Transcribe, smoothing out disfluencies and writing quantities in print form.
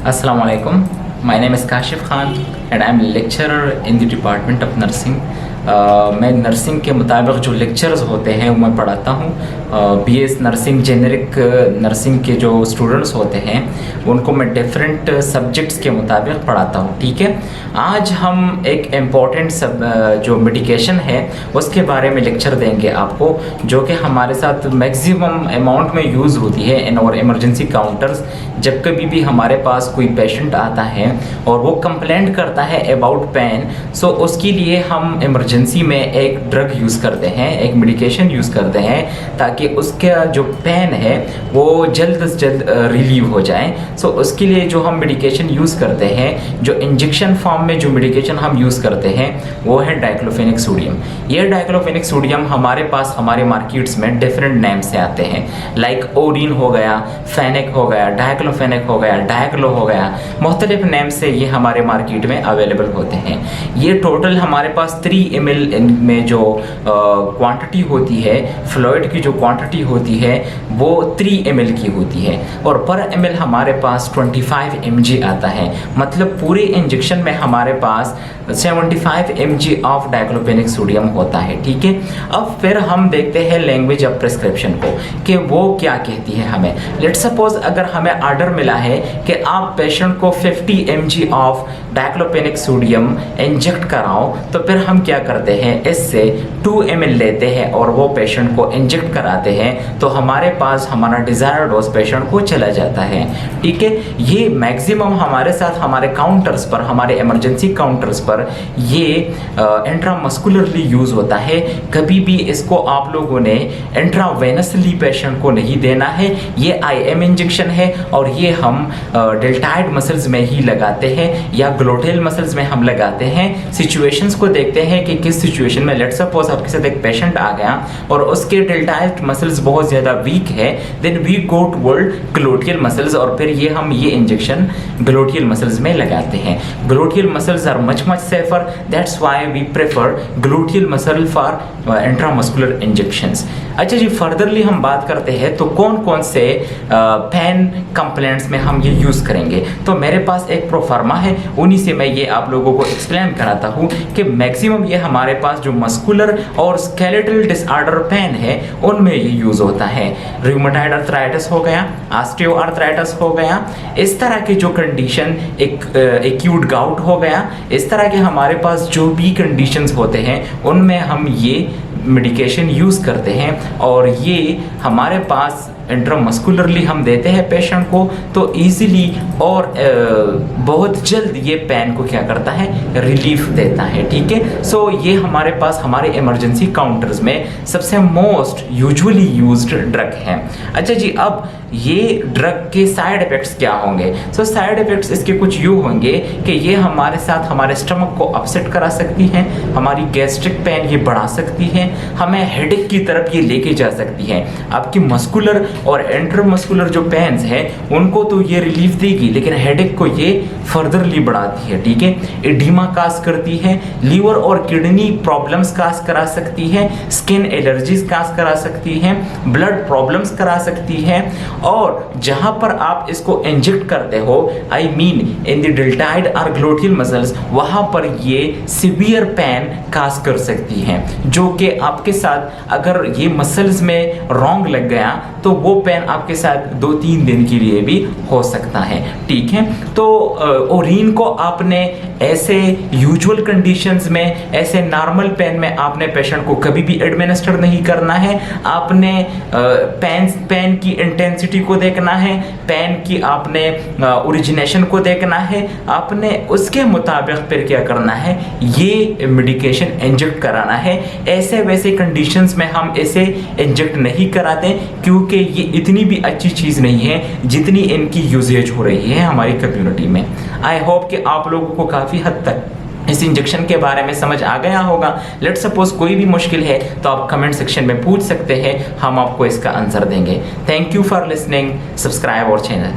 Assalamu alaikum. My name is Kashif Khan and I am lecturer in the Department of Nursing. मैं nursing के मुताबिक जो lectures होते हैं वो मैं पढ़ाता हूँ। बीएस नर्सिंग जेनरिक नर्सिंग के जो स्टूडेंट्स होते हैं उनको मैं डिफरेंट सब्जेक्ट्स के मुताबिक पढ़ाता हूँ। ठीक है, आज हम एक इम्पॉर्टेंट जो मेडिकेशन है उसके बारे में लेक्चर देंगे आपको, जो कि हमारे साथ मैक्सिमम अमाउंट में यूज़ होती है इन और इमरजेंसी काउंटर्स। जब कभी भी हमारे पास कोई पेशेंट आता है और वो कंप्लेंट करता है अबाउट पेन, सो उसके लिए हम इमरजेंसी में एक ड्रग यूज़ करते हैं, एक मेडिकेशन यूज़ करते हैं ताकि उसका जो पेन है वो जल्द से जल्द रिलीव हो जाए। सो उसके लिए जो हम मेडिकेशन यूज़ करते हैं, जो इंजेक्शन फॉर्म में जो मेडिकेशन हम यूज़ करते हैं वो है डाइक्लोफेनिक सोडियम। ये डाइक्लोफेनिक सोडियम हमारे पास हमारे मार्केट्स में डिफरेंट नेम से आते हैं, लाइक ओरिन हो गया, फेनिक हो गया, डाइक्लोफेनिक हो गया, डाइक्लो हो गया, मुख्तलिफ नेम से ये हमारे मार्केट में अवेलेबल होते हैं। ये टोटल हमारे पास 3 ml में जो क्वांटिटी होती है, फ्लूइड की जो क्वांटिटी होती है वो 3 ml की होती है और पर ml हमारे पास 25 mg आता है। मतलब पूरे इंजेक्शन में हमारे पास 75 mg ऑफ डाइक्लोफेनिक सोडियम होता है। ठीक है, अब फिर हम देखते हैं लैंग्वेज ऑफ प्रिस्क्रिप्शन को कि वो क्या कहती है हमें। लेट्स सपोज अगर हमें ऑर्डर मिला है कि आप पेशेंट को 50 mg of diclofenac sodium inject कराओ, तो फिर हम क्या करते हैं, इससे 2 ml लेते हैं और वो पेशेंट को इंजेक्ट कराते हैं, तो हमारे पास हमारा डिजायर्ड डोज पेशेंट को चला जाता है। ठीक है, ये मैक्सिमम हमारे साथ हमारे काउंटर्स पर, हमारे इमरजेंसी काउंटर्स पर ये इंट्रामस्कुलरली यूज होता है। कभी भी इसको आप लोगों ने इंट्रावेनसली पेशेंट को नहीं देना है। ये IM इंजेक्शन है और ये हम डेल्टाइड मसल्स में ही लगाते हैं या ग्लोटेल मसल्स में हम लगाते हैं। सिचुएशंस को देखते हैं कि किस सिचुएशन में, लेट्स सपोज आपके साथ एक पेशेंट आ गया और उसके डेल्टाइड मसल्स बहुत ज़्यादा वीक है, then we go toward gluteal muscles और फिर ये इंजेक्शन ग्लोटियल मसल्स में लगाते हैं। Gluteal muscles are much safer, that's why we prefer gluteal muscle for intramuscular injections. अच्छा जी, फर्दरली हम बात करते हैं तो कौन कौन से पेन कंप्लेंट्स में हम ये यूज़ करेंगे। तो मेरे पास एक प्रोफार्मा है, उन्हीं से मैं ये आप लोगों को एक्सप्लेन कराता हूँ कि मैक्सिमम ये हमारे पास जो मस्कुलर और स्केलेटल डिसऑर्डर पेन है उनमें ये यूज़ होता है। रूमेटॉइड आर्थराइटिस हो गया, ऑस्टियो आर्थराइटिस हो गया, इस तरह की जो कंडीशन, एक्यूट गाउट हो गया, इस तरह के हमारे पास जो भी कंडीशंस होते हैं उनमें हम ये मेडिकेशन यूज़ करते हैं और ये हमारे पास इंट्रामस्कुलरली हम देते हैं पेशेंट को, तो इजीली और बहुत जल्द ये पेन को क्या करता है, रिलीफ देता है। ठीक है, सो ये हमारे पास हमारे इमरजेंसी काउंटर्स में सबसे मोस्ट यूजुअली यूज्ड ड्रग है। अच्छा जी, अब ये ड्रग के साइड इफ़ेक्ट्स क्या होंगे। सो साइड इफ़ेक्ट्स इसके कुछ यूँ होंगे कि ये हमारे साथ हमारे स्टमक को अपसेट करा सकती हैं, हमारी गैस्ट्रिक पेन ये बढ़ा सकती है, हमें हेडेक की तरफ ये लेके जा सकती है। आपकी मस्कुलर और इंट्रामस्कुलर जो पेन्स हैं उनको तो ये रिलीफ देगी, लेकिन हेडेक को ये फर्दरली बढ़ाती है। ठीक है, एडिमा काज करती है, लीवर और किडनी प्रॉब्लम्स काज करा सकती है, स्किन एलर्जीज काज करा सकती हैं, ब्लड प्रॉब्लम्स करा सकती है, और जहां पर आप इसको इंजेक्ट करते हो, I mean in the deltoid और ग्लोटियल मसल्स, वहां पर ये सिवियर पेन काज कर सकती हैं, जो कि आपके साथ अगर ये मसल्स में रॉन्ग लग गया तो वो पेन आपके साथ 2-3 दिन के लिए भी हो सकता है। ठीक है, तो ओरिन को आपने ऐसे यूजुअल कंडीशंस में, ऐसे नॉर्मल पेन में आपने पेशेंट को कभी भी एडमिनिस्टर नहीं करना है। आपने पेन की इंटेंसिटी को देखना है, पेन की आपने ओरिजिनेशन को देखना है, आपने उसके मुताबिक फिर क्या करना है, ये मेडिकेशन इंजेक्ट कराना है। ऐसे वैसे कंडीशंस में हम इसे इंजेक्ट नहीं कराते क्योंकि ये इतनी भी अच्छी चीज़ नहीं है जितनी इनकी यूजेज हो रही है हमारी कम्युनिटी में। आई होप कि आप लोगों को काफ़ी हद तक इस इंजेक्शन के बारे में समझ आ गया होगा। लेट्स सपोज कोई भी मुश्किल है तो आप कमेंट सेक्शन में पूछ सकते हैं, हम आपको इसका आंसर देंगे। Thank you for listening, subscribe और चैनल।